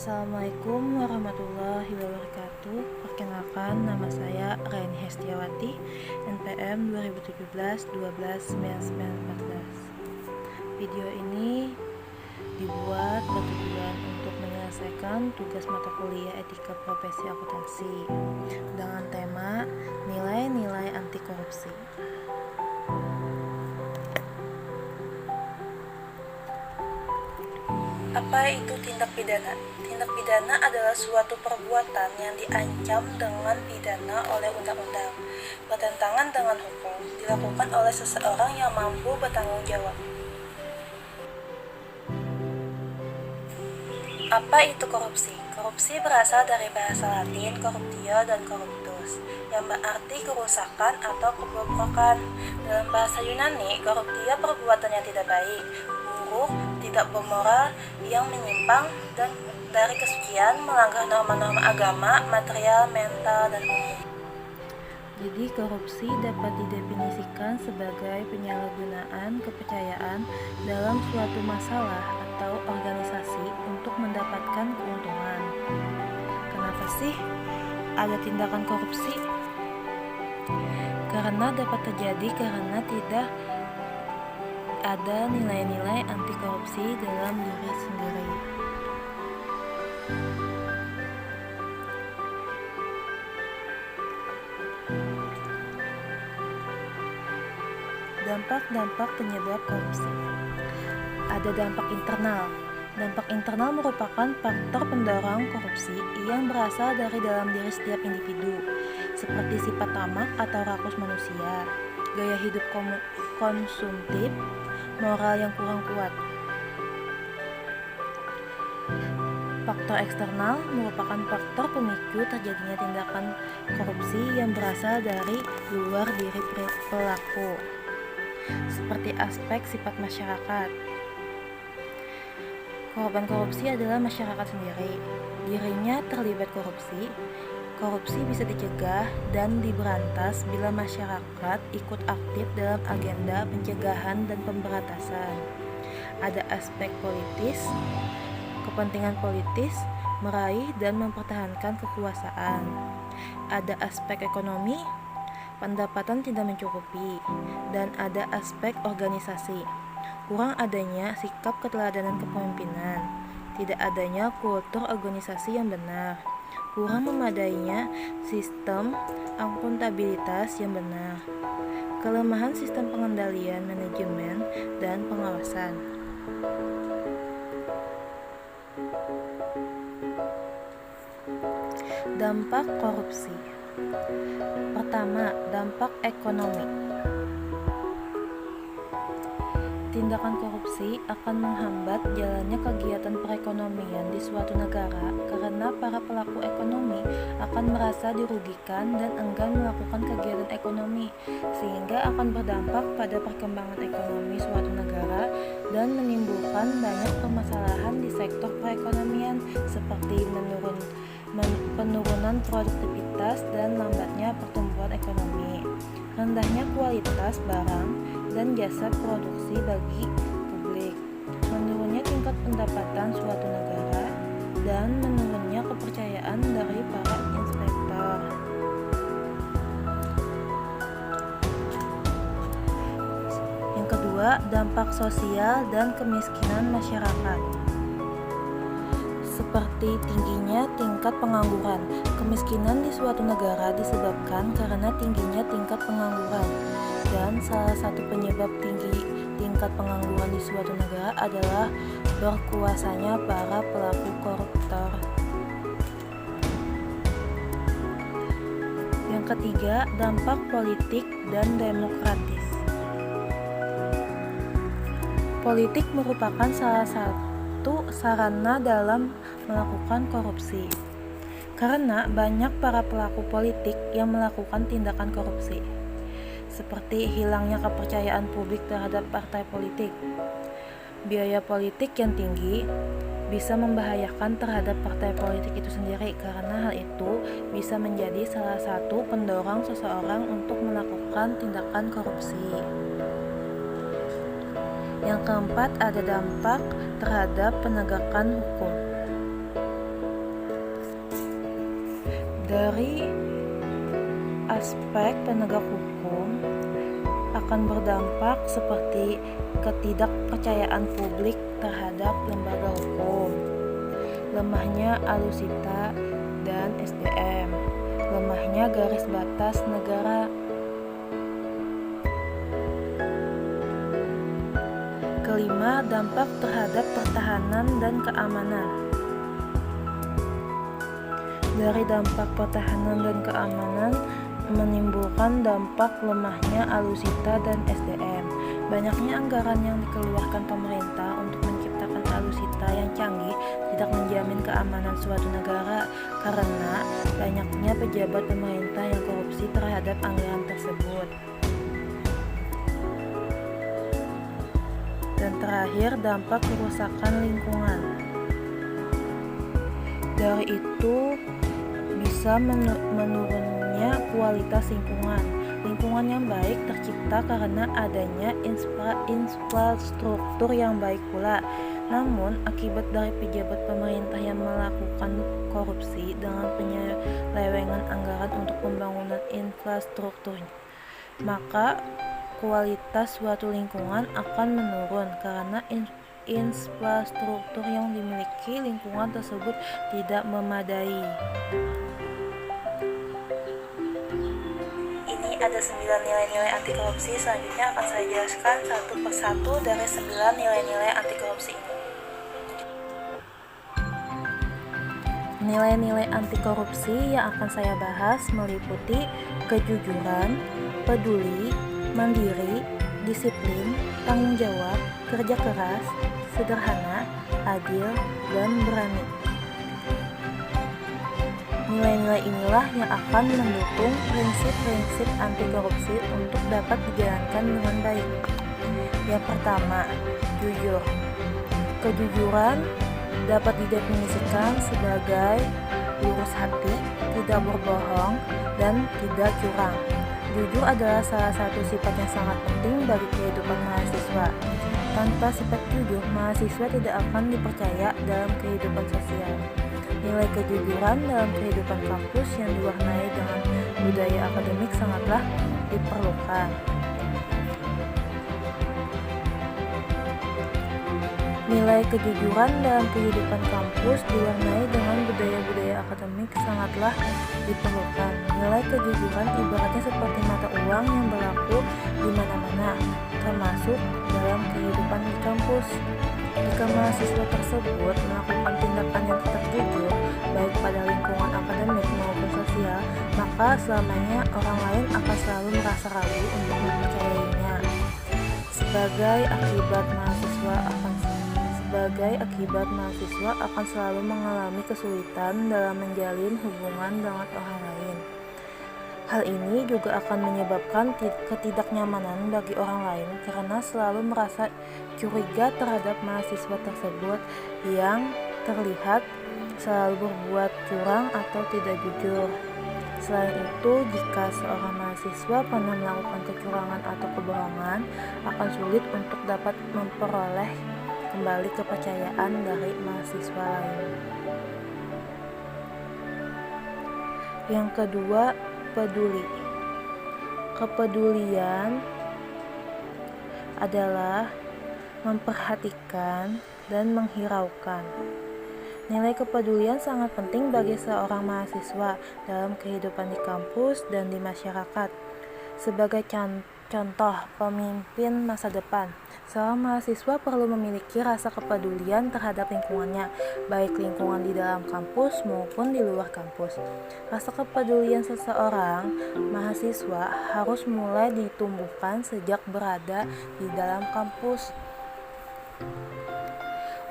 Assalamualaikum warahmatullahi wabarakatuh. Perkenalkan, nama saya Reni Hestiawati, NPM 2017 12 9914. Video ini dibuat bertujuan untuk menyelesaikan tugas mata kuliah etika profesi akuntansi dengan tema nilai-nilai anti korupsi. Apa itu tindak pidana? Tindak pidana adalah suatu perbuatan yang diancam dengan pidana oleh undang-undang, bertentangan dengan hukum, dilakukan oleh seseorang yang mampu bertanggung jawab. Apa itu korupsi? Korupsi berasal dari bahasa Latin corruptio dan corruptus, yang berarti kerusakan atau kebobrokan. Dalam bahasa Yunani, corruptio perbuatan yang tidak baik, buruk, tidak bermoral, yang menyimpang dan dari kesucian, melanggar norma-norma agama, material, mental, dan umum. Jadi korupsi dapat didefinisikan sebagai penyalahgunaan kepercayaan dalam suatu masalah atau organisasi untuk mendapatkan keuntungan. Kenapa sih ada tindakan korupsi? Karena dapat terjadi karena tidak ada nilai-nilai anti korupsi dalam diri sendiri. Dampak-dampak penyebab korupsi. Ada dampak internal. Dampak internal merupakan faktor pendorong korupsi yang berasal dari dalam diri setiap individu, seperti sifat tamak atau rakus manusia, gaya hidup konsumtif, moral yang kurang kuat. Faktor eksternal merupakan faktor pemicu terjadinya tindakan korupsi yang berasal dari luar diri pelaku, seperti aspek sifat masyarakat. Korban korupsi adalah masyarakat sendiri. Dirinya terlibat korupsi. Korupsi bisa dicegah dan diberantas bila masyarakat ikut aktif dalam agenda pencegahan dan pemberantasan. Ada aspek politis, kepentingan politis, meraih dan mempertahankan kekuasaan. Ada aspek ekonomi, pendapatan tidak mencukupi, dan ada aspek organisasi, kurang adanya sikap keteladanan kepemimpinan, tidak adanya kultur organisasi yang benar, kurang memadainya sistem akuntabilitas yang benar, kelemahan sistem pengendalian manajemen dan pengawasan. Dampak korupsi. Pertama, dampak ekonomi. Tindakan korupsi akan menghambat jalannya kegiatan perekonomian di suatu negara karena para pelaku ekonomi akan merasa dirugikan dan enggan melakukan kegiatan ekonomi, sehingga akan berdampak pada perkembangan ekonomi suatu negara dan menimbulkan banyak permasalahan di sektor perekonomian seperti penurunan produktivitas dan lambatnya pertumbuhan ekonomi, rendahnya kualitas barang dan jasa produksi bagi publik, menurunnya tingkat pendapatan suatu negara, dan menurunnya kepercayaan dari para inspektor. Yang kedua, dampak sosial dan kemiskinan masyarakat. Seperti tingginya tingkat pengangguran. Kemiskinan di suatu negara disebabkan karena tingginya tingkat pengangguran, dan salah satu penyebab tinggi tingkat pengangguran di suatu negara adalah berkuasanya para pelaku koruptor. Yang ketiga, dampak politik dan demokratis. Politik merupakan salah satu sarana dalam melakukan korupsi, karena banyak para pelaku politik yang melakukan tindakan korupsi, seperti hilangnya kepercayaan publik terhadap partai politik. Biaya politik yang tinggi bisa membahayakan terhadap partai politik itu sendiri, karena hal itu bisa menjadi salah satu pendorong seseorang untuk melakukan tindakan korupsi. Yang keempat, ada dampak terhadap penegakan hukum. Dari aspek penegak hukum akan berdampak seperti ketidakpercayaan publik terhadap lembaga hukum, lemahnya alusita dan SDM, lemahnya garis batas negara. Kelima, dampak terhadap pertahanan dan keamanan. Dari dampak pertahanan dan keamanan menimbulkan dampak lemahnya alusita dan SDM. Banyaknya anggaran yang dikeluarkan pemerintah untuk menciptakan alusita yang canggih tidak menjamin keamanan suatu negara karena banyaknya pejabat pemerintah yang korupsi terhadap anggaran tersebut. Dan terakhir, dampak kerusakan lingkungan. Dari itu bisa menurunnya kualitas lingkungan. Lingkungan yang baik tercipta karena adanya infrastruktur yang baik pula. Namun, akibat dari pejabat pemerintah yang melakukan korupsi dengan penyelewengan anggaran untuk pembangunan infrastruktur, maka kualitas suatu lingkungan akan menurun karena infrastruktur yang dimiliki lingkungan tersebut tidak memadai. Ini ada 9 nilai-nilai anti korupsi. Selanjutnya akan saya jelaskan satu persatu dari 9 nilai-nilai anti korupsi ini. Nilai-nilai anti korupsi yang akan saya bahas meliputi kejujuran, peduli, mandiri, disiplin, tanggung jawab, kerja keras, sederhana, adil, dan berani. Nilai-nilai inilah yang akan mendukung prinsip-prinsip anti korupsi untuk dapat dijalankan dengan baik. Yang pertama, jujur. Kejujuran dapat didefinisikan sebagai lurus hati, tidak berbohong, dan tidak curang. Jujur adalah salah satu sifat yang sangat penting bagi kehidupan mahasiswa. Tanpa sifat jujur, mahasiswa tidak akan dipercaya dalam kehidupan sosial. Nilai kejujuran dalam kehidupan kampus yang diwarnai dengan budaya akademik sangatlah diperlukan. Nilai kejujuran dalam kehidupan kampus diwarnai dengan budaya-budaya akademik sangatlah diperlukan. Nilai kejujuran ibaratnya seperti mata uang yang berlaku di mana-mana, termasuk dalam kehidupan di kampus. Jika mahasiswa tersebut melakukan tindakan yang tidak jujur, baik pada lingkungan akademik maupun sosial, maka selamanya orang lain akan selalu merasa ragu untuk mempercayainya. Sebagai akibat mahasiswa akan selalu mengalami kesulitan dalam menjalin hubungan dengan orang lain. Hal ini juga akan menyebabkan ketidaknyamanan bagi orang lain karena selalu merasa curiga terhadap mahasiswa tersebut yang terlihat selalu berbuat curang atau tidak jujur. Selain itu, jika seorang mahasiswa pernah melakukan kecurangan atau kebohongan, akan sulit untuk dapat memperoleh kembali kepercayaan dari mahasiswa lain. Yang kedua, peduli. Kepedulian adalah memperhatikan dan menghiraukan. Nilai kepedulian sangat penting bagi seorang mahasiswa dalam kehidupan di kampus dan di masyarakat. Sebagai contoh pemimpin masa depan, seorang mahasiswa perlu memiliki rasa kepedulian terhadap lingkungannya, baik lingkungan di dalam kampus maupun di luar kampus. Rasa kepedulian seseorang mahasiswa harus mulai ditumbuhkan sejak berada di dalam kampus.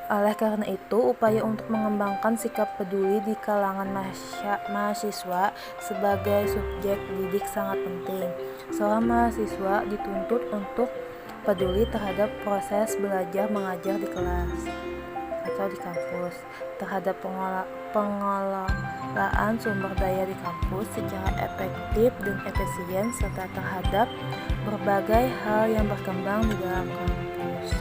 Oleh karena itu, upaya untuk mengembangkan sikap peduli di kalangan mahasiswa sebagai subjek didik sangat penting. Seorang mahasiswa dituntut untuk peduli terhadap proses belajar mengajar di kelas atau di kampus, terhadap pengelolaan sumber daya di kampus secara efektif dan efisien, serta terhadap berbagai hal yang berkembang di dalam kampus.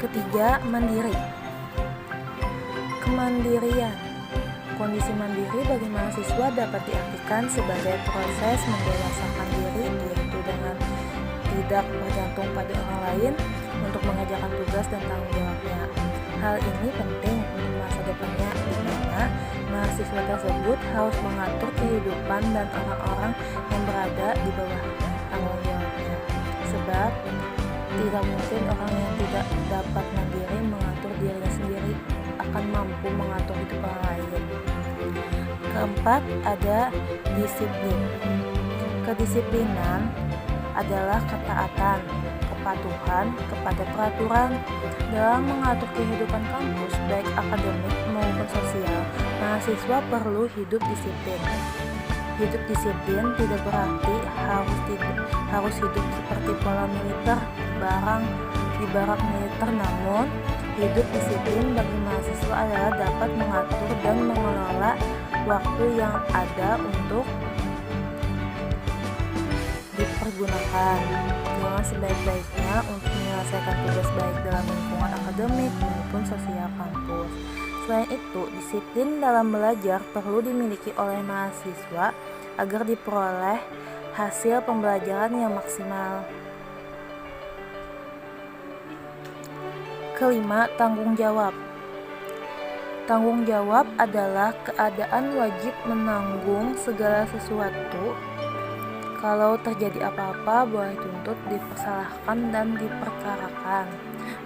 Ketiga, mandiri. Kemandirian Kondisi mandiri bagi mahasiswa dapat diartikan sebagai proses mendewasakan diri, yaitu dengan tidak bergantung pada orang lain untuk mengerjakan tugas dan tanggung jawabnya. Hal ini penting untuk masa depannya, di mana mahasiswa tersebut harus mengatur kehidupan dan orang-orang yang berada di bawah tanggung jawabnya. Sebab tidak mungkin orang yang tidak dapat mandiri mengatur dirinya sendiri akan mampu mengatur hidup orang lain. Keempat, ada disiplin. Kedisiplinan adalah ketaatan, kepatuhan kepada peraturan. Dalam mengatur kehidupan kampus, baik akademik maupun sosial, mahasiswa perlu hidup disiplin. Hidup disiplin tidak berarti harus hidup seperti pola militer di barak militer, namun hidup disiplin bagi mahasiswa adalah dapat mengatur dan mengelola waktu yang ada untuk dipergunakan dengan sebaik-baiknya untuk menyelesaikan tugas baik dalam lingkungan akademik maupun sosial kampus. Selain itu, disiplin dalam belajar perlu dimiliki oleh mahasiswa agar diperoleh hasil pembelajaran yang maksimal. Kelima, tanggung jawab. Tanggung jawab adalah keadaan wajib menanggung segala sesuatu. Kalau terjadi apa-apa, boleh tuntut, dipersalahkan, dan diperkarakan.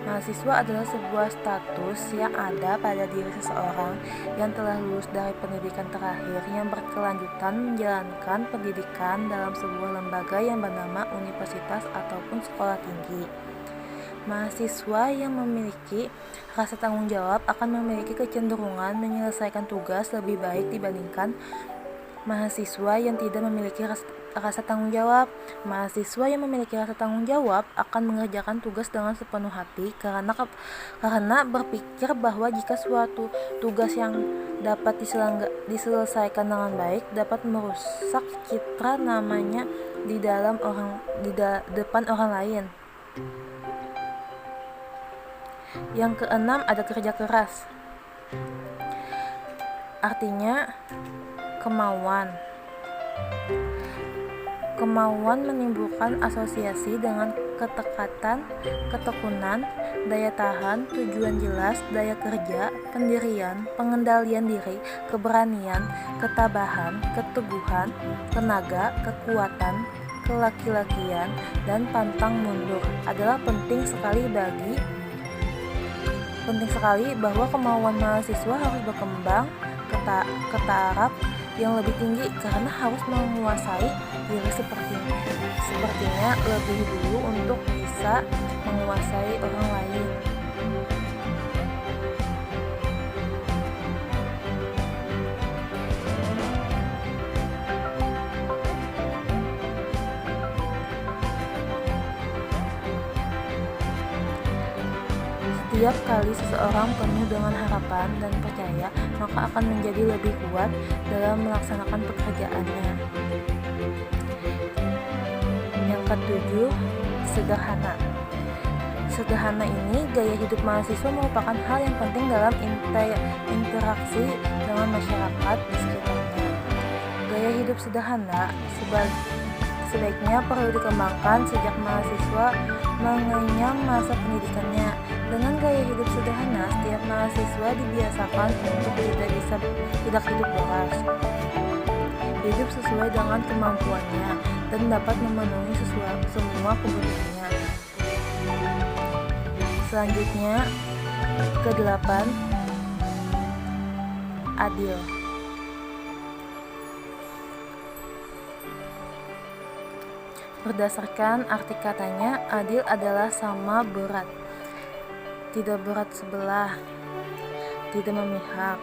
Mahasiswa adalah sebuah status yang ada pada diri seseorang yang telah lulus dari pendidikan terakhir yang berkelanjutan menjalankan pendidikan dalam sebuah lembaga yang bernama universitas ataupun sekolah tinggi. Mahasiswa yang memiliki rasa tanggung jawab akan memiliki kecenderungan menyelesaikan tugas lebih baik dibandingkan mahasiswa yang tidak memiliki rasa tanggung jawab. Mahasiswa yang memiliki rasa tanggung jawab akan mengerjakan tugas dengan sepenuh hati karena berpikir bahwa jika suatu tugas yang dapat diselesaikan dengan baik dapat merusak citra namanya di depan orang lain. Yang keenam, ada kerja keras. Artinya kemauan. Kemauan menimbulkan asosiasi dengan ketekatan, ketekunan, daya tahan, tujuan jelas, daya kerja, pendirian, pengendalian diri, keberanian, ketabahan, keteguhan, tenaga, kekuatan, kelaki-lakian, dan pantang mundur. Adalah penting sekali bahwa kemauan mahasiswa harus berkembang ke taraf yang lebih tinggi karena harus menguasai diri sepertinya lebih dulu untuk bisa menguasai orang lain. Setiap kali seseorang penuh dengan harapan dan percaya, maka akan menjadi lebih kuat dalam melaksanakan pekerjaannya. Yang ketujuh, sederhana. Sederhana ini gaya hidup mahasiswa merupakan hal yang penting dalam interaksi dengan masyarakat di sekitarnya. Gaya hidup sederhana sebaiknya perlu dikembangkan sejak mahasiswa mengenyam masa pendidikannya. Dengan gaya hidup sederhana, setiap mahasiswa dibiasakan untuk tidak hidup boros, hidup sesuai dengan kemampuannya, dan dapat memenuhi semua kebutuhannya. Selanjutnya, kedelapan, adil. Berdasarkan arti katanya, adil adalah sama berat, tidak berat sebelah, tidak memihak.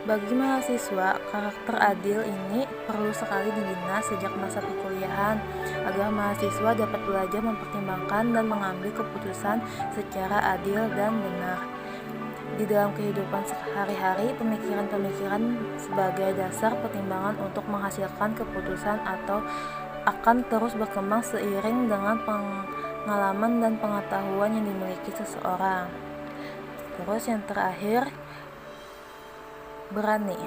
Bagi mahasiswa, karakter adil ini perlu sekali dibina sejak masa perkuliahan agar mahasiswa dapat belajar mempertimbangkan dan mengambil keputusan secara adil dan benar. Di dalam kehidupan sehari-hari, pemikiran-pemikiran sebagai dasar pertimbangan untuk menghasilkan keputusan atau akan terus berkembang seiring dengan pengalaman dan pengetahuan yang dimiliki seseorang. Terus yang terakhir, berani.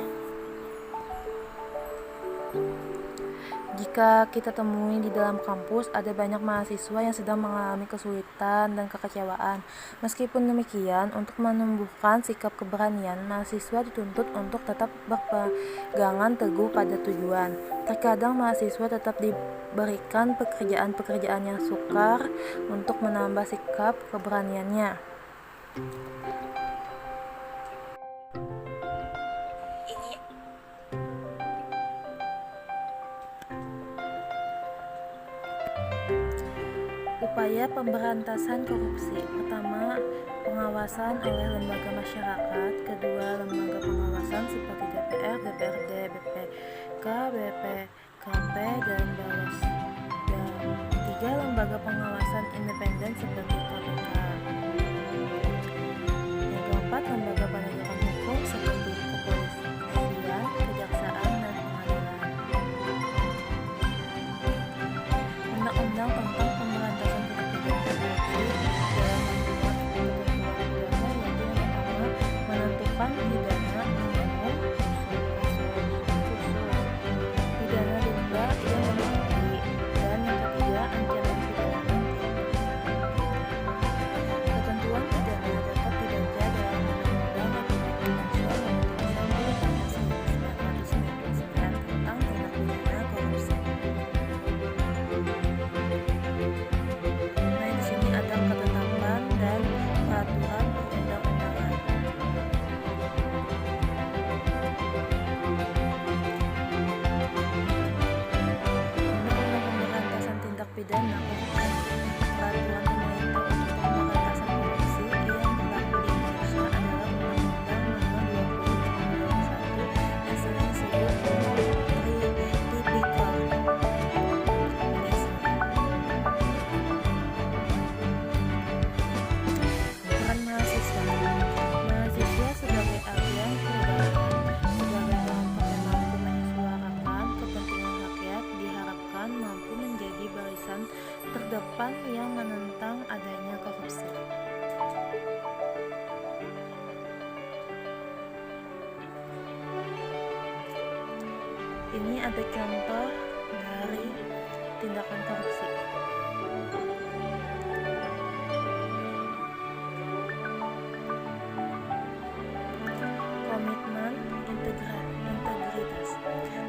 Jika kita temui di dalam kampus, ada banyak mahasiswa yang sedang mengalami kesulitan dan kekecewaan. Meskipun demikian, untuk menumbuhkan sikap keberanian, mahasiswa dituntut untuk tetap berpegangan teguh pada tujuan. Terkadang mahasiswa tetap diberikan pekerjaan-pekerjaan yang sukar untuk menambah sikap keberaniannya. Ini Upaya pemberantasan korupsi. Pertama, pengawasan oleh lembaga masyarakat. Kedua, lembaga pengawasan seperti DPR, DPRD, BPK, BPKP, dan Bawaslu. Dan tiga, lembaga pengawasan independen seperti KPK. Yang keempat, lembaga penegakan hukum seperti kepolisian, kejaksaan, dan pengadilan. Undang-undang tentang pemberantasan tindak pidana korupsi dalam membuat ketentuan pidana yaitu yang pertama menentukan pidana minimum khusus, pidana denda yang meliputi, dan yang ketiga ancaman pidana mati. Ketentuan pidana dapat dibaca dalam Undang-Undang Republik Indonesia Nomor 31 Tahun 1999 tentang tindak pidana korupsi. Nah, di sini ada ketetapan dan peraturan perundang-undangan. Undang-Undang Pemberantasan Tindak Pidana merupakan peraturan pemerintah untuk pemberantasan korupsi yang berlaku di Indonesia adalah Undang-Undang Nomor 20 Tahun 2001 yang sering disebut Tipikor. Peran mahasiswa. Mahasiswa sebagai agen perubahan, sebagai kelompok yang mampu menyuarakan kepentingan rakyat, diharapkan mampu menjadi barisan terdepan yang menentang adanya korupsi. Ini ada contoh dari tindakan korupsi. Komitmen integritas.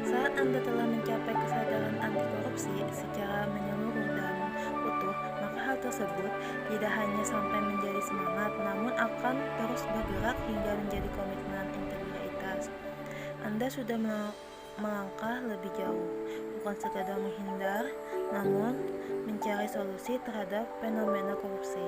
Saat Anda telah mencapai kesadaran anti korupsi secara menyeluruh dan utuh, maka hal tersebut tidak hanya sampai menjadi semangat, namun akan terus bergerak hingga menjadi komitmen integritas. Anda sudah melangkah lebih jauh, bukan sekadar menghindar, namun mencari solusi terhadap fenomena korupsi.